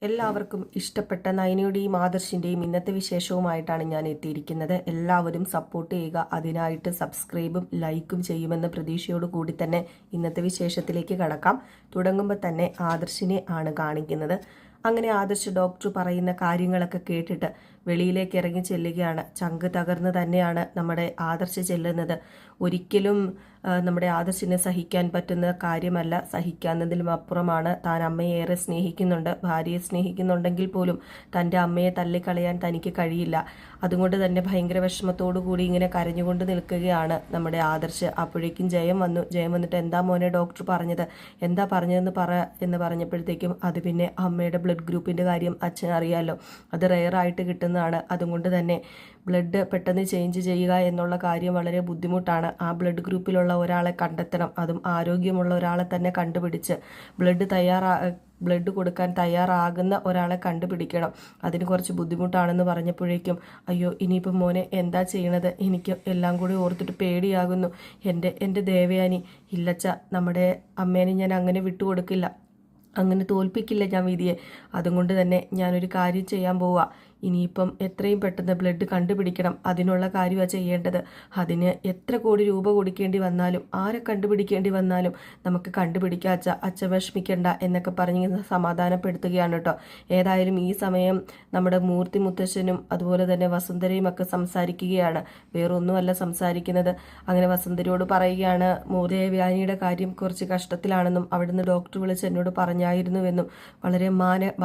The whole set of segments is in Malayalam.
എല്ലാവർക്കും ഇഷ്ടപ്പെട്ട നയനയുടെയും ആദർശിൻ്റെയും ഇന്നത്തെ വിശേഷവുമായിട്ടാണ് ഞാൻ എത്തിയിരിക്കുന്നത്. എല്ലാവരും സപ്പോർട്ട് ചെയ്യുക. അതിനായിട്ട് സബ്സ്ക്രൈബും ലൈക്കും ചെയ്യുമെന്ന പ്രതീക്ഷയോട് കൂടി തന്നെ ഇന്നത്തെ വിശേഷത്തിലേക്ക് കടക്കാം. തുടങ്ങുമ്പോൾ തന്നെ ആദർശിനെ ആണ് കാണിക്കുന്നത്. അങ്ങനെ ആദർശ് ഡോക്ടർ പറയുന്ന കാര്യങ്ങളൊക്കെ കേട്ടിട്ട് വെളിയിലേക്ക് ഇറങ്ങി ചെല്ലുകയാണ്. ചങ്ക് തകർന്ന് തന്നെയാണ് നമ്മുടെ ആദർശ് ചെല്ലുന്നത്. ഒരിക്കലും നമ്മുടെ ആദർശിനെ സഹിക്കാൻ പറ്റുന്ന കാര്യമല്ല. സഹിക്കാവുന്നതിലും അപ്പുറമാണ്. താൻ അമ്മയെ ഏറെ സ്നേഹിക്കുന്നുണ്ട്. ഭാര്യയെ സ്നേഹിക്കുന്നുണ്ടെങ്കിൽ പോലും തൻ്റെ അമ്മയെ തള്ളിക്കളയാൻ തനിക്ക് കഴിയില്ല. അതുകൊണ്ട് തന്നെ ഭയങ്കര വിഷമത്തോടു കൂടി ഇങ്ങനെ കരഞ്ഞുകൊണ്ട് നിൽക്കുകയാണ് നമ്മുടെ ആദർശ്. അപ്പോഴേക്കും ജയം വന്നു. ജയം വന്നിട്ട് എന്താ മോനെ ഡോക്ടർ പറഞ്ഞത്, എന്താ പറഞ്ഞതെന്ന് എന്ന് പറഞ്ഞപ്പോഴത്തേക്കും അത് പിന്നെ അമ്മയുടെ ബ്ലഡ് ഗ്രൂപ്പിൻ്റെ കാര്യം അച്ഛൻ അറിയാമല്ലോ, അത് റെയറായിട്ട് കിട്ടുന്നതാണ്. അതുകൊണ്ട് തന്നെ ബ്ലഡ് പെട്ടെന്ന് ചേഞ്ച് ചെയ്യുക എന്നുള്ള കാര്യം വളരെ ബുദ്ധിമുട്ടാണ്. ആ ബ്ലഡ് ഗ്രൂപ്പിലുള്ള ഒരാളെ കണ്ടെത്തണം. അതും ആരോഗ്യമുള്ള ഒരാളെ തന്നെ കണ്ടുപിടിച്ച് ബ്ലഡ് കൊടുക്കാൻ തയ്യാറാകുന്ന ഒരാളെ കണ്ടുപിടിക്കണം. അതിന് കുറച്ച് ബുദ്ധിമുട്ടാണെന്ന് പറഞ്ഞപ്പോഴേക്കും അയ്യോ ഇനിയിപ്പം മോനെ എന്താ ചെയ്യണത്, എനിക്ക് എല്ലാം കൂടി ഓർത്തിട്ട് പേടിയാകുന്നു. എൻ്റെ ദേവയാനി. ഇല്ലച്ച, നമ്മുടെ അമ്മേനെ ഞാൻ അങ്ങനെ വിട്ടുകൊടുക്കില്ല, അങ്ങനെ തോൽപ്പിക്കില്ല ഞാൻ വിധിയെ. അതുകൊണ്ട് തന്നെ ഞാനൊരു കാര്യം ചെയ്യാൻ പോവുക. ഇനിയിപ്പം എത്രയും പെട്ടെന്ന് ബ്ലഡ് കണ്ടുപിടിക്കണം. അതിനുള്ള കാര്യമാണ് ചെയ്യേണ്ടത്. അതിന് എത്ര കോടി രൂപ കൊടുക്കേണ്ടി വന്നാലും ആരെ കണ്ടുപിടിക്കേണ്ടി വന്നാലും നമുക്ക് കണ്ടുപിടിക്കാം അച്ഛ വിഷമിക്കണ്ട എന്നൊക്കെ പറഞ്ഞ് സമാധാനപ്പെടുത്തുകയാണ് കേട്ടോ. ഏതായാലും ഈ സമയം നമ്മുടെ മൂർത്തി മുത്തശ്ശനും അതുപോലെ തന്നെ വസുന്ധരയും ഒക്കെ സംസാരിക്കുകയാണ്. വേറൊന്നുമല്ല സംസാരിക്കുന്നത്. അങ്ങനെ വസുന്ധരയോട് പറയുകയാണ് ദേവയാനിയുടെ കാര്യം കുറച്ച് കഷ്ടത്തിലാണെന്നും അവിടുന്ന് ഡോക്ടർ വിളിച്ച് എന്നോട് പറഞ്ഞായിരുന്നുവെന്നും വളരെ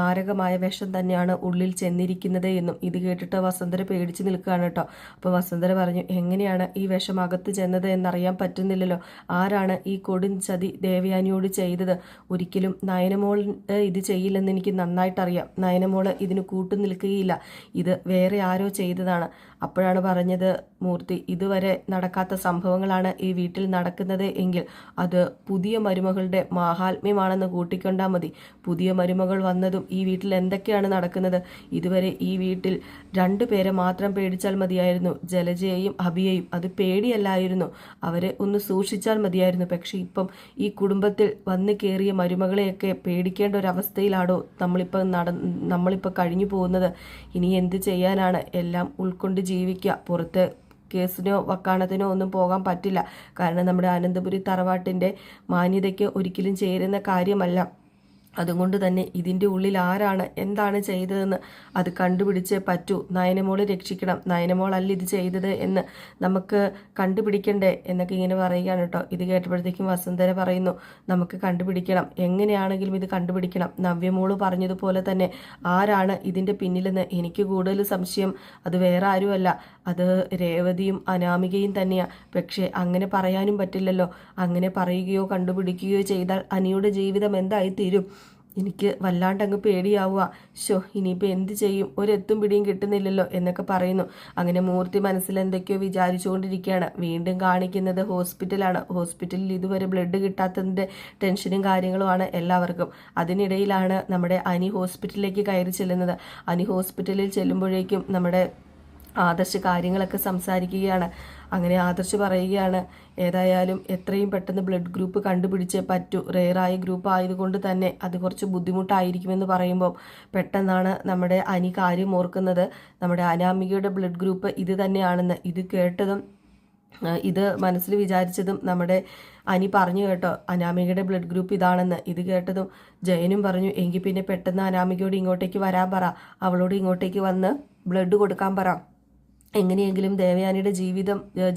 മാരകമായ വിഷം തന്നെയാണ് ഉള്ളിൽ ചെന്നിരിക്കുന്നത് എന്നും. ഇത് കേട്ടിട്ട് വസുന്ധര പേടിച്ച് നിൽക്കുകയാണ് കേട്ടോ. അപ്പോൾ വസുന്ധര പറഞ്ഞു, എങ്ങനെയാണ് ഈ വിഷം അകത്ത് ചെന്നത് എന്നറിയാൻ പറ്റുന്നില്ലല്ലോ. ആരാണ് ഈ കൊടും ചതി ദേവയാനിയോട് ചെയ്തത്? ഒരിക്കലും നയനമോൾ ഇത് ചെയ്യില്ലെന്ന് എനിക്ക് നന്നായിട്ടറിയാം. നയനമോള് ഇതിന് കൂട്ടു നിൽക്കുകയില്ല. ഇത് വേറെ ആരോ ചെയ്തതാണ്. അപ്പോഴാണ് പറഞ്ഞത് മൂർത്തി, ഇതുവരെ നടക്കാത്ത സംഭവങ്ങളാണ് ഈ വീട്ടിൽ നടക്കുന്നത് എങ്കിൽ അത് പുതിയ മരുമകളുടെ മാഹാത്മ്യമാണെന്ന് കൂട്ടിക്കൊണ്ടാൽ മതി. പുതിയ മരുമകൾ വന്നതും ഈ വീട്ടിൽ എന്തൊക്കെയാണ് നടക്കുന്നത്? ഇതുവരെ ഈ വീട്ടിൽ 2 പേരെ മാത്രം പേടിച്ചാൽ മതിയായിരുന്നു, ജലജയെയും അഭിയെയും. അത് പേടിയല്ലായിരുന്നു, അവരെ ഒന്ന് സൂക്ഷിച്ചാൽ മതിയായിരുന്നു. പക്ഷെ ഇപ്പം ഈ കുടുംബത്തിൽ വന്നു കയറിയ മരുമകളെയൊക്കെ പേടിക്കേണ്ട ഒരവസ്ഥയിലാണോ നമ്മളിപ്പോൾ കഴിഞ്ഞു പോകുന്നത്? ഇനി എന്ത് ചെയ്യാനാണ്? എല്ലാം ഉൾക്കൊണ്ട് ജീവിക്കുക. പുറത്ത് കേസിനോ വക്കാണത്തിനോ ഒന്നും പോകാൻ പറ്റില്ല. കാരണം നമ്മുടെ അനന്തപുരി തറവാട്ടിൻ്റെ മാന്യതയ്ക്ക് ഒരിക്കലും ചേരുന്ന കാര്യമല്ല. അതുകൊണ്ട് തന്നെ ഇതിൻ്റെ ഉള്ളിൽ ആരാണ് എന്താണ് ചെയ്തതെന്ന് അത് കണ്ടുപിടിച്ചേ പറ്റൂ. നയനമോളെ രക്ഷിക്കണം. നയനമോളല്ല ഇത് ചെയ്തത് എന്ന് നമുക്ക് കണ്ടുപിടിക്കണ്ടേ എന്നൊക്കെ ഇങ്ങനെ പറയുകയാണ് കേട്ടോ. ഇത് കേട്ടപ്പോഴത്തേക്കും വസുന്ധര പറയുന്നു, നമുക്ക് കണ്ടുപിടിക്കണം, എങ്ങനെയാണെങ്കിലും ഇത് കണ്ടുപിടിക്കണം. നവ്യമോള് പറഞ്ഞതുപോലെ തന്നെ ആരാണ് ഇതിൻ്റെ പിന്നിലെന്ന് എനിക്ക് കൂടുതൽ സംശയം അത് വേറെ ആരുമല്ല, അത് രേവതിയും അനാമികയും തന്നെയാണ്. പക്ഷേ അങ്ങനെ പറയാനും പറ്റില്ലല്ലോ. അങ്ങനെ പറയുകയോ കണ്ടുപിടിക്കുകയോ ചെയ്താൽ അനിയുടെ ജീവിതം എന്തായിത്തീരും? എനിക്ക് വല്ലാണ്ടങ്ങ് പേടിയാവുക. ഇനിയിപ്പോൾ എന്ത് ചെയ്യും? ഒരെത്തും പിടിയും കിട്ടുന്നില്ലല്ലോ എന്നൊക്കെ പറയുന്നു. അങ്ങനെ മൂർത്തി മനസ്സിൽ എന്തൊക്കെയോ വിചാരിച്ചുകൊണ്ടിരിക്കുകയാണ്. വീണ്ടും കാണിക്കുന്നത് ഹോസ്പിറ്റലാണ്. ഹോസ്പിറ്റലിൽ ഇതുവരെ ബ്ലഡ് കിട്ടാത്തതിൻ്റെ ടെൻഷനും കാര്യങ്ങളുമാണ് എല്ലാവർക്കും. അതിനിടയിലാണ് നമ്മുടെ അനി ഹോസ്പിറ്റലിലേക്ക് കയറി ചെല്ലുന്നത്. അനി ഹോസ്പിറ്റലിൽ ചെല്ലുമ്പോഴേക്കും നമ്മുടെ ആദർശ് കാര്യങ്ങളൊക്കെ സംസാരിക്കുകയാണ്. അങ്ങനെ ആദർശ് പറയുകയാണ്, ഏതായാലും എത്രയും പെട്ടെന്ന് ബ്ലഡ് ഗ്രൂപ്പ് കണ്ടുപിടിച്ചേ പറ്റൂ. റെയറായ ഗ്രൂപ്പ് ആയതുകൊണ്ട് തന്നെ അത് കുറച്ച് ബുദ്ധിമുട്ടായിരിക്കുമെന്ന് പറയുമ്പോൾ പെട്ടെന്നാണ് നമ്മുടെ അനി കാര്യം ഓർക്കുന്നത്. നമ്മുടെ അനാമികയുടെ ബ്ലഡ് ഗ്രൂപ്പ് ഇത് തന്നെയാണെന്ന്. ഇത് കേട്ടതും ഇത് മനസ്സിൽ വിചാരിച്ചതും നമ്മുടെ അനി പറഞ്ഞു കേട്ടോ, അനാമികയുടെ ബ്ലഡ് ഗ്രൂപ്പ് ഇതാണെന്ന്. ഇത് കേട്ടതും ജയനും പറഞ്ഞു, എങ്കിൽ പിന്നെ പെട്ടെന്ന് അനാമികയോട് ഇങ്ങോട്ടേക്ക് വരാൻ പറ, അവളോട് ഇങ്ങോട്ടേക്ക് വന്ന് ബ്ലഡ് കൊടുക്കാൻ പറ, എങ്ങനെയെങ്കിലും ദേവയാനിയുടെ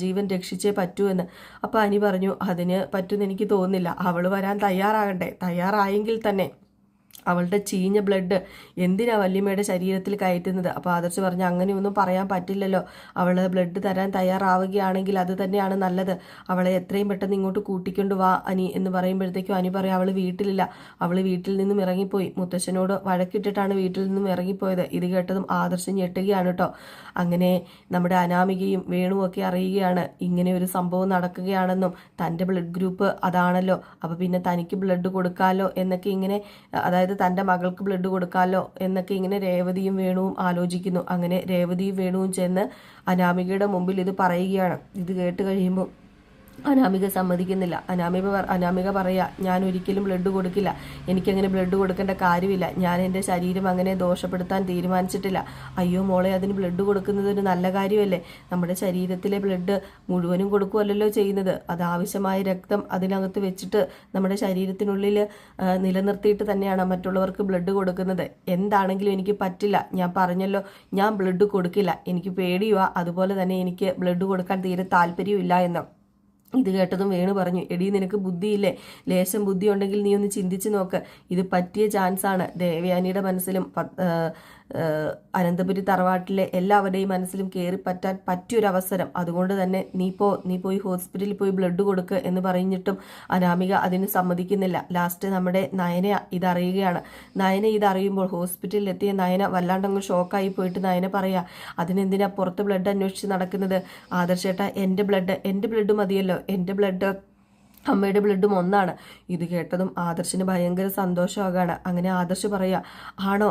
ജീവൻ രക്ഷിച്ചേ പറ്റൂ എന്ന്. അപ്പോൾ അനി പറഞ്ഞു, അതിന് പറ്റുമെന്ന് എനിക്ക് തോന്നുന്നില്ല. അവൾ വരാൻ തയ്യാറാകണ്ടേ? തയ്യാറായെങ്കിൽ തന്നെ അവളുടെ ചീഞ്ഞ ബ്ലഡ് എന്തിനാ വല്യമ്മയുടെ ശരീരത്തിൽ കയറ്റുന്നത്? അപ്പോൾ ആദർശ് പറഞ്ഞു, അങ്ങനെയൊന്നും പറയാൻ പറ്റില്ലല്ലോ. അവൾ ബ്ലഡ് തരാൻ തയ്യാറാവുകയാണെങ്കിൽ അത് തന്നെയാണ് നല്ലത്. അവളെ എത്രയും പെട്ടെന്ന് ഇങ്ങോട്ട് കൂട്ടിക്കൊണ്ട് വാ അനി എന്ന് പറയുമ്പോഴത്തേക്കും അനി പറയും, അവൾ വീട്ടിലില്ല, അവൾ വീട്ടിൽ നിന്നും ഇറങ്ങിപ്പോയി, മുത്തശ്ശനോട് വഴക്കിട്ടിട്ടാണ് വീട്ടിൽ നിന്നും ഇറങ്ങിപ്പോയത്. ഇത് കേട്ടതും ആദർശ് ഞെട്ടുകയാണ് കേട്ടോ. അങ്ങനെ നമ്മുടെ അനാമികയും വേണുവും ഒക്കെ അറിയുകയാണ് ഇങ്ങനെ ഒരു സംഭവം നടക്കുകയാണെന്നും തൻ്റെ ബ്ലഡ് ഗ്രൂപ്പ് അതാണല്ലോ, അപ്പോൾ പിന്നെ തനിക്ക് ബ്ലഡ് കൊടുക്കാമല്ലോ എന്നൊക്കെ ഇങ്ങനെ, അതായത് തൻ്റെ മകൾക്ക് ബ്ലഡ് കൊടുക്കാമല്ലോ എന്നൊക്കെ ഇങ്ങനെ രേവതിയും വേണുവും ആലോചിക്കുന്നു. അങ്ങനെ രേവതിയും വേണുവും ചെന്ന് അനാമികയുടെ മുമ്പിൽ ഇത് പറയുകയാണ്. ഇത് കേട്ട് കഴിയുമ്പോൾ അനാമിക സമ്മതിക്കുന്നില്ല. അനാമിക പറയാ, ഞാൻ ഒരിക്കലും ബ്ലഡ് കൊടുക്കില്ല, എനിക്കങ്ങനെ ബ്ലഡ് കൊടുക്കേണ്ട കാര്യമില്ല, ഞാൻ എൻ്റെ ശരീരം അങ്ങനെ ദോഷപ്പെടുത്താൻ തീരുമാനിച്ചിട്ടില്ല. അയ്യോ മോളെ, അതിന് ബ്ലഡ് കൊടുക്കുന്നത് ഒരു നല്ല കാര്യമല്ലേ? നമ്മുടെ ശരീരത്തിലെ ബ്ലഡ് മുഴുവനും കൊടുക്കുകയല്ലല്ലോ ചെയ്യുന്നത്. അത് ആവശ്യമായ രക്തം അതിനകത്ത് വെച്ചിട്ട് നമ്മുടെ ശരീരത്തിനുള്ളിൽ നിലനിർത്തിയിട്ട് തന്നെയാണ് മറ്റുള്ളവർക്ക് ബ്ലഡ് കൊടുക്കുന്നത്. എന്താണെങ്കിലും എനിക്ക് പറ്റില്ല, ഞാൻ പറഞ്ഞല്ലോ, ഞാൻ ബ്ലഡ് കൊടുക്കില്ല, എനിക്ക് പേടിയുവാ, അതുപോലെ തന്നെ എനിക്ക് ബ്ലഡ് കൊടുക്കാൻ തീരെ താല്പര്യമില്ല എന്ന്. ഇത് കേട്ടതും വേണു പറഞ്ഞു, എടി നിനക്ക് ബുദ്ധിയില്ലേ? ലേശം ബുദ്ധി ഉണ്ടെങ്കിൽ നീ ഒന്ന് ചിന്തിച്ച് നോക്ക്. ഇത് പറ്റിയ ചാൻസാണ്. ദേവയാനിയുടെ മനസ്സിലും അനന്തപുരി തറവാട്ടിലെ എല്ലാവരുടെയും മനസ്സിലും കയറിപ്പറ്റാൻ പറ്റിയൊരവസരം. അതുകൊണ്ട് തന്നെ നീ പോയി ഹോസ്പിറ്റലിൽ പോയി ബ്ലഡ് കൊടുക്കുക എന്ന് പറഞ്ഞിട്ടും അനാമിക അതിന് സമ്മതിക്കുന്നില്ല. ലാസ്റ്റ് നമ്മുടെ നയന ഇതറിയുകയാണ്. നയന ഇതറിയുമ്പോൾ ഹോസ്പിറ്റലിൽ എത്തിയ നയന വല്ലാണ്ടങ്ങ് ഷോക്കായി പോയിട്ട് നയന പറയാ, അതിനെന്തിനാ പുറത്ത് ബ്ലഡ് അന്വേഷിച്ച് നടക്കുന്നത്? ആദർശേട്ടാ, എൻ്റെ ബ്ലഡ് മതിയല്ലോ, എൻ്റെ ബ്ലഡ് അമ്മയുടെ ബ്ലഡും ഒന്നാണ്. ഇത് കേട്ടതും ആദർശിന് ഭയങ്കര സന്തോഷമാകാണ്. അങ്ങനെ ആദർശ് പറയാ, ആണോ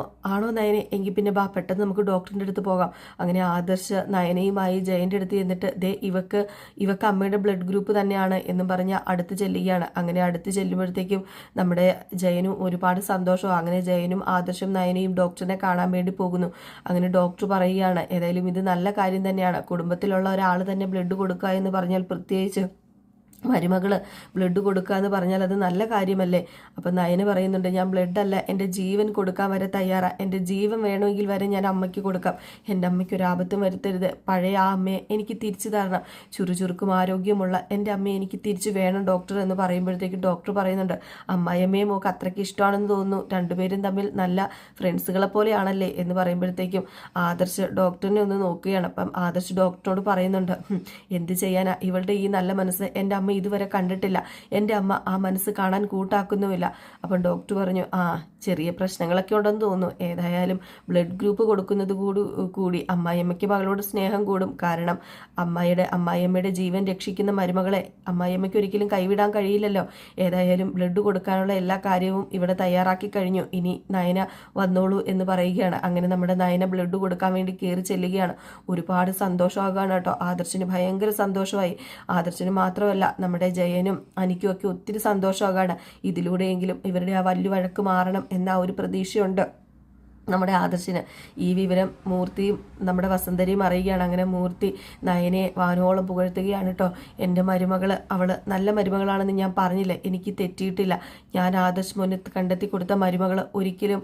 നയനെ, എങ്കിൽ പിന്നെ പെട്ടെന്ന് നമുക്ക് ഡോക്ടറിൻ്റെ അടുത്ത് പോകാം. അങ്ങനെ ആദർശ് നയനയുമായി ജയൻ്റെ അടുത്ത് ചെന്നിട്ട്, ഇവക്ക് അമ്മയുടെ ബ്ലഡ് ഗ്രൂപ്പ് തന്നെയാണ് എന്നും പറഞ്ഞ് അടുത്ത് ചെല്ലുകയാണ്. അങ്ങനെ അടുത്ത് ചെല്ലുമ്പോഴത്തേക്കും നമ്മുടെ ജയനും ഒരുപാട് സന്തോഷവും. അങ്ങനെ ജയനും ആദർശും നയനയും ഡോക്ടറിനെ കാണാൻ വേണ്ടി പോകുന്നു. അങ്ങനെ ഡോക്ടർ പറയുകയാണ്, ഏതായാലും ഇത് നല്ല കാര്യം തന്നെയാണ്, കുടുംബത്തിലുള്ള ഒരാൾ തന്നെ ബ്ലഡ് കൊടുക്കുക എന്ന് പറഞ്ഞാൽ, പ്രത്യേകിച്ച് മരുമകള് ബ്ലഡ് കൊടുക്കുക എന്ന് പറഞ്ഞാൽ അത് നല്ല കാര്യമല്ലേ? അപ്പം നയന് പറയുന്നുണ്ട്, ഞാൻ ബ്ലഡല്ല, എൻ്റെ ജീവൻ കൊടുക്കാൻ വരെ തയ്യാറാണ്, എൻ്റെ ജീവൻ വേണമെങ്കിൽ വരെ ഞാൻ അമ്മയ്ക്ക് കൊടുക്കാം, എൻ്റെ അമ്മയ്ക്ക് ഒരു ആപത്തും വരുത്തരുത്, പഴയ ആ അമ്മയെ എനിക്ക് തിരിച്ചു തരണം, ചുറുചുറുക്കും ആരോഗ്യമുള്ള എൻ്റെ അമ്മയെ എനിക്ക് തിരിച്ചു വേണം ഡോക്ടർ എന്ന് പറയുമ്പോഴത്തേക്കും ഡോക്ടർ പറയുന്നുണ്ട്, അമ്മായിയമ്മയെ മോക്ക് അത്രയ്ക്ക് ഇഷ്ടമാണെന്ന് തോന്നുന്നു, രണ്ടുപേരും തമ്മിൽ നല്ല ഫ്രണ്ട്സുകളെ പോലെയാണല്ലേ എന്ന് പറയുമ്പോഴത്തേക്കും ആദർശ് ഡോക്ടറിനെ ഒന്ന് നോക്കുകയാണ്. അപ്പം ആദർശ് ഡോക്ടറിനോട് പറയുന്നുണ്ട്, എന്ത് ചെയ്യാനാ, ഇവളുടെ ഈ നല്ല മനസ്സ് എൻ്റെ അമ്മ ഇതുവരെ കണ്ടിട്ടില്ല, എൻ്റെ അമ്മ ആ മനസ്സ് കാണാൻ കൂട്ടാക്കുന്നുമില്ല. അപ്പം ഡോക്ടർ പറഞ്ഞു, ചെറിയ പ്രശ്നങ്ങളൊക്കെ ഉണ്ടെന്ന് തോന്നുന്നു, ഏതായാലും ബ്ലഡ് ഗ്രൂപ്പ് കൊടുക്കുന്നത് കൂടി അമ്മായിയമ്മയ്ക്ക് മകളോട് സ്നേഹം കൂടും. കാരണം അമ്മായിയമ്മയുടെ ജീവൻ രക്ഷിക്കുന്ന മരുമകളെ അമ്മായിയമ്മയ്ക്ക് ഒരിക്കലും കൈവിടാൻ കഴിയില്ലല്ലോ. ഏതായാലും ബ്ലഡ് കൊടുക്കാനുള്ള എല്ലാ കാര്യവും ഇവിടെ തയ്യാറാക്കി കഴിഞ്ഞു, ഇനി നയന വന്നോളൂ എന്ന് പറയുകയാണ്. അങ്ങനെ നമ്മുടെ നയന ബ്ലഡ് കൊടുക്കാൻ വേണ്ടി കയറി ചെല്ലുകയാണ്. ഒരുപാട് സന്തോഷമാകാണ് കേട്ടോ. ആദർശിന് ഭയങ്കര സന്തോഷമായി. ആദർശിന് മാത്രമല്ല, നമ്മുടെ ജയനും അനിക്കും ഒക്കെ ഒത്തിരി സന്തോഷമാകാണ്. ഇതിലൂടെയെങ്കിലും ഇവരുടെ ആ വല്ലു വഴക്ക് മാറണം എന്ന ഒരു പ്രതീക്ഷയുണ്ട് നമ്മുടെ ആദർശിന്. ഈ വിവരം മൂർത്തിയും നമ്മുടെ വസന്തരയും അറിയുകയാണ്. അങ്ങനെ മൂർത്തി നയനെ വാനോളം പുകഴ്ത്തുകയാണ് കേട്ടോ. എൻ്റെ മരുമകൾ, അവൾ നല്ല മരുമകളാണെന്ന് ഞാൻ പറഞ്ഞില്ല, എനിക്ക് തെറ്റിയിട്ടില്ല, ഞാൻ ആദർശ് മുന്നിൽ കണ്ടെത്തി കൊടുത്ത മരുമകൾ ഒരിക്കലും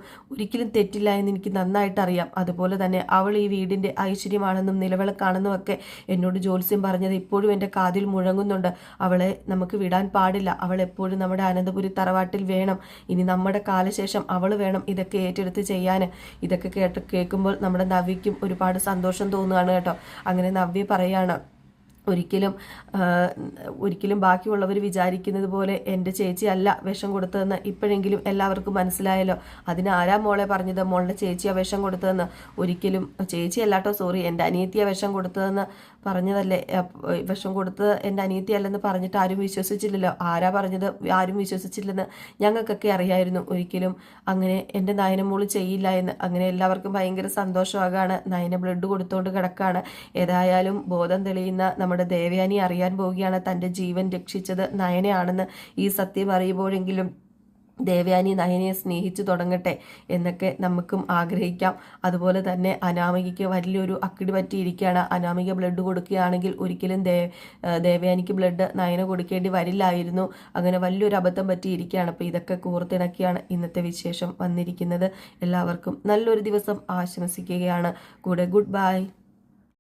തെറ്റില്ല എന്ന് എനിക്ക് നന്നായിട്ട് അറിയാം. അതുപോലെ തന്നെ അവൾ ഈ വീടിൻ്റെ ഐശ്വര്യമാണെന്നും നിലവിളക്കാണെന്നും ഒക്കെ എന്നോട് ജ്യോത്സ്യം പറഞ്ഞത് ഇപ്പോഴും എൻ്റെ കാതിൽ മുഴങ്ങുന്നുണ്ട്. അവളെ നമുക്ക് വിടാൻ പാടില്ല, അവൾ എപ്പോഴും നമ്മുടെ അനന്തപുരി തറവാട്ടിൽ വേണം, ഇനി നമ്മുടെ കാലശേഷം അവൾ വേണം ഇതൊക്കെ ഏറ്റെടുത്ത് ചെയ്യാൻ. ഇതൊക്കെ കേൾക്കുമ്പോൾ നമ്മുടെ നവ്യയ്ക്കും ഒരുപാട് സന്തോഷം തോന്നുകയാണ് കേട്ടോ. അങ്ങനെ നവ്യ പറയാണ്, ഒരിക്കലും ബാക്കിയുള്ളവർ വിചാരിക്കുന്നത് പോലെ എൻ്റെ ചേച്ചി അല്ല വിഷം കൊടുത്തതെന്ന് ഇപ്പോഴെങ്കിലും എല്ലാവർക്കും മനസ്സിലായല്ലോ. അതിന് ആരാ മോളെ പറഞ്ഞത് മോളുടെ ചേച്ചിയാ വിഷം കൊടുത്തതെന്ന്? ഒരിക്കലും ചേച്ചിയല്ല കേട്ടോ, സോറി, എൻ്റെ അനിയത്തിയാ വിഷം കൊടുത്തതെന്ന് പറഞ്ഞതല്ലേ. വിഷം കൊടുത്തത് എൻ്റെ അനിയത്തിയല്ലെന്ന് പറഞ്ഞിട്ട് ആരും വിശ്വസിച്ചില്ലല്ലോ. ആരാ പറഞ്ഞത്? ആരും വിശ്വസിച്ചില്ലെന്ന് ഞങ്ങൾക്കൊക്കെ അറിയായിരുന്നു. ഒരിക്കലും അങ്ങനെ എൻ്റെ നയനമോള് ചെയ്യില്ല എന്ന്. അങ്ങനെ എല്ലാവർക്കും ഭയങ്കര സന്തോഷമാകാണ്. നയന ബ്ലഡ് കൊടുത്തുകൊണ്ട് കിടക്കാണ്. ഏതായാലും ബോധം തെളിയുന്ന നമ്മുടെ ദേവയാനി അറിയാൻ പോവുകയാണ് തൻ്റെ ജീവൻ രക്ഷിച്ചത് നയനയാണെന്ന്. ഈ സത്യം അറിയുമ്പോഴെങ്കിലും ദേവയാനി നയനയെ സ്നേഹിച്ചു തുടങ്ങട്ടെ എന്നൊക്കെ നമുക്കും ആഗ്രഹിക്കാം. അതുപോലെ തന്നെ അനാമികയ്ക്ക് വലിയൊരു അക്കിടി പറ്റിയിരിക്കുകയാണ്. അനാമിക ബ്ലഡ് കൊടുക്കുകയാണെങ്കിൽ ഒരിക്കലും ദേവയാനിക്ക് ബ്ലഡ് നയന കൊടുക്കേണ്ടി വരില്ലായിരുന്നു. അങ്ങനെ വലിയൊരു അബദ്ധം പറ്റിയിരിക്കുകയാണ്. അപ്പോൾ ഇതൊക്കെ കോർത്തിണക്കിയാണ് ഇന്നത്തെ വിശേഷം വന്നിരിക്കുന്നത്. എല്ലാവർക്കും നല്ലൊരു ദിവസം ആശംസിക്കുകയാണ്. കൂടെ ഗുഡ് ബൈ.